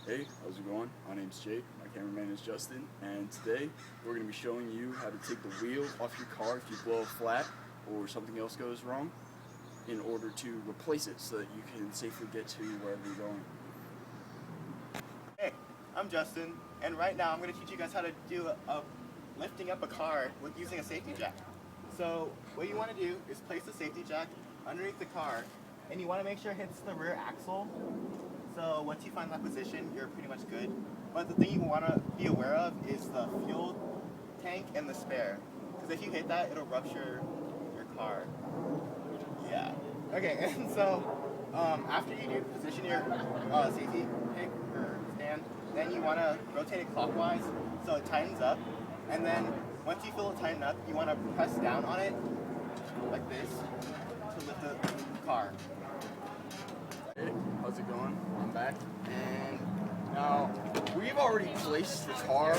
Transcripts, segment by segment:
Hey, how's it going? My name's Jake, my cameraman is Justin, and today we're going to be showing you how to take the wheel off your car if you blow a flat or something else goes wrong in order to replace it so that you can safely get to wherever you're going. Hey, I'm Justin, and right now I'm going to teach you guys how to do lifting up a car with using a safety jack. So what you want to do is place the safety jack underneath the car, and you want to make sure it hits the rear axle. So once you find that position, you're pretty much good. But the thing you want to be aware of is the fuel tank and the spare. Because if you hit that, it'll rupture your car. Yeah. Okay, and so after you do position your safety pick or stand, then you want to rotate it clockwise so it tightens up. And then once you feel it tighten up, you want to press down on it like this to lift the car. Hey, how's it going? I'm back, and now we've already placed the car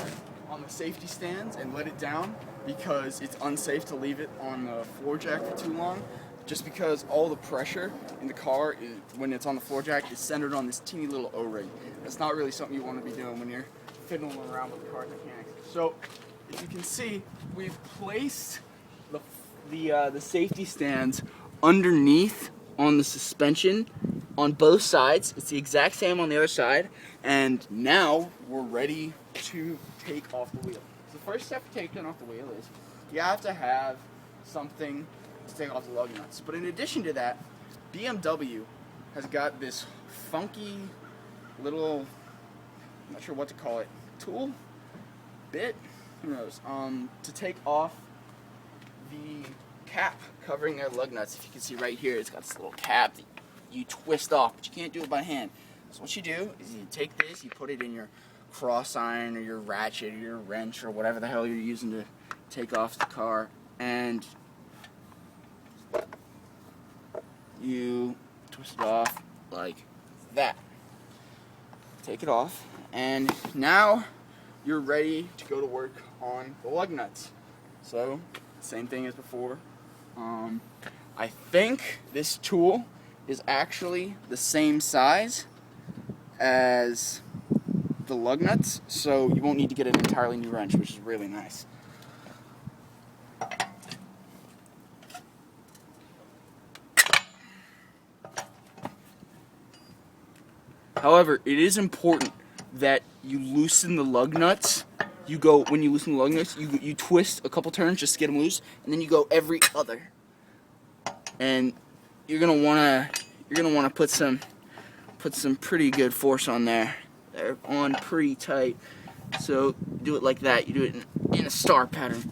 on the safety stands and let it down because it's unsafe to leave it on the floor jack for too long, just because all the pressure in the car when it's on the floor jack is centered on this teeny little O-ring. That's not really something you want to be doing when you're fiddling around with the car's mechanics. So if you can see, we've placed the safety stands underneath on the suspension on both sides. It's the exact same on the other side, and now we're ready to take off the wheel. So the first step for taking off the wheel is you have to have something to take off the lug nuts. But in addition to that, BMW has got this funky little, I'm not sure what to call it, tool, bit, who knows, to take off the cap covering their lug nuts. If you can see right here, it's got this little cap that you twist off, but you can't do it by hand. So what you do is you take this, you put it in your cross iron or your ratchet or your wrench or whatever the hell you're using to take off the car, and you twist it off like that. Take it off, and now you're ready to go to work on the lug nuts. So, same thing as before. I think this tool is actually the same size as the lug nuts, so you won't need to get an entirely new wrench, which is really nice. However, it is important that you loosen the lug nuts. When you loosen the lug nuts, you twist a couple turns just to get them loose, and then you go every other. And you're gonna wanna put some pretty good force on there. They're on pretty tight. So do it like that. You do it in a star pattern.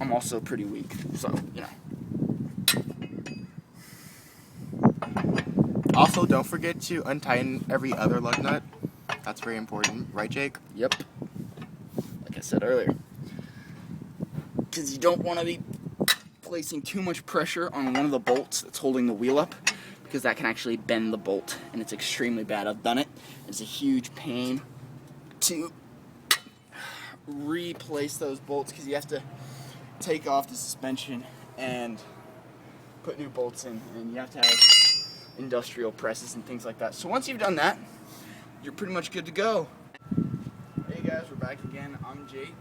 I'm also pretty weak, so you know. Also, don't forget to untighten every other lug nut. That's very important, right, Jake? Yep. Like I said earlier. Because you don't want to be placing too much pressure on one of the bolts that's holding the wheel up, because that can actually bend the bolt, and it's extremely bad. I've done it. It's a huge pain to replace those bolts because you have to take off the suspension and put new bolts in, and you have to have industrial presses and things like that. So once you've done that, you're pretty much good to go. Hey guys, we're back again. I'm Jake.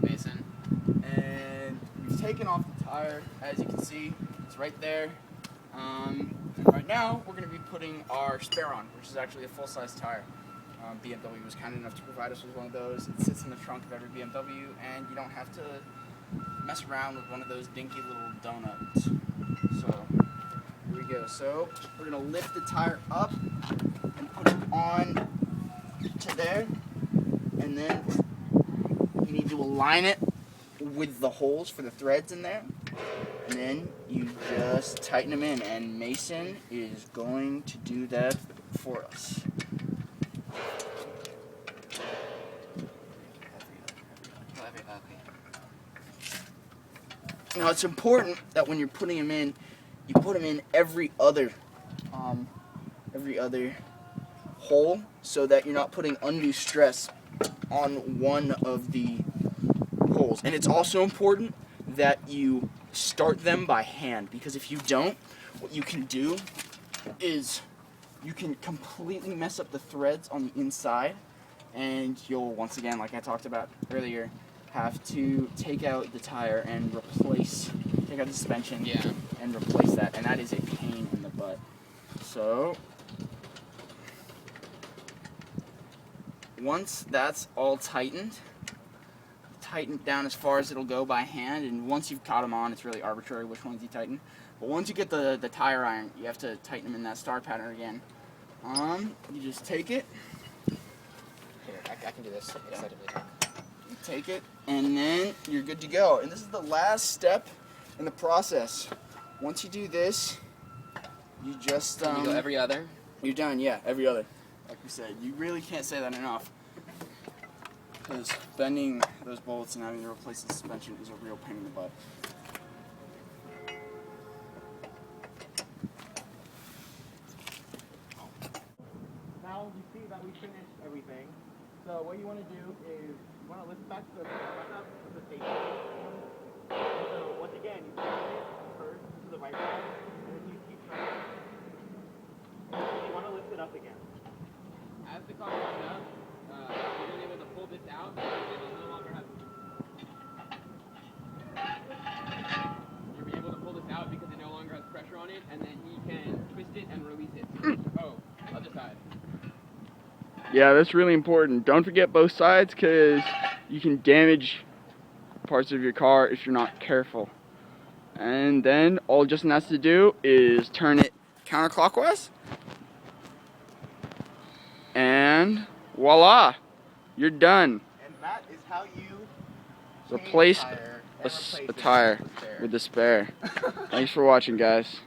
Mason. And we've taken off the tire. As you can see, it's right there. Right now, we're going to be putting our spare on, which is actually a full-size tire. BMW was kind enough to provide us with one of those. It sits in the trunk of every BMW, and you don't have to mess around with one of those dinky little donuts. So here we go. So we're going to lift the tire up and put it on to there, and then you need to align it with the holes for the threads in there, and then you just tighten them in, and Mason is going to do that for us. Now it's important that when you're putting them in, you put them in every other hole, so that you're not putting undue stress on one of the holes. And it's also important that you start them by hand, because if you don't, what you can do is you can completely mess up the threads on the inside, and you'll, once again, like I talked about earlier, have to take out the tire and take out the suspension and replace that, and that is a pain in the butt. So once that's all tighten it down as far as it'll go by hand, and once you've caught them on, it's really arbitrary which ones you tighten. But once you get the tire iron, you have to tighten them in that star pattern again. You just take it. Here, I can do this. You take it, and then you're good to go. And this is the last step in the process. Once you do this, you just you go every other. You're done, yeah, every other. Like we said, you really can't say that enough, because bending those bolts and having to replace the suspension is a real pain in the butt. Now you see that we finished everything. So what you want to do is you want to lift back the front up of the safety. And so once again, you turn it first to the right side, and then you keep turning. You want to lift it up again. As the car comes up, you're going to be able to pull this out, and it will no longer have. You'll be able to pull this out because it no longer has pressure on it, and then he can twist it and release it. Oh, other side. Yeah, that's really important. Don't forget both sides, because you can damage parts of your car if you're not careful. And then all Justin has to do is turn it counterclockwise, and voila, you're done. And that is how you Replace change a tire with the spare. Thanks for watching, guys.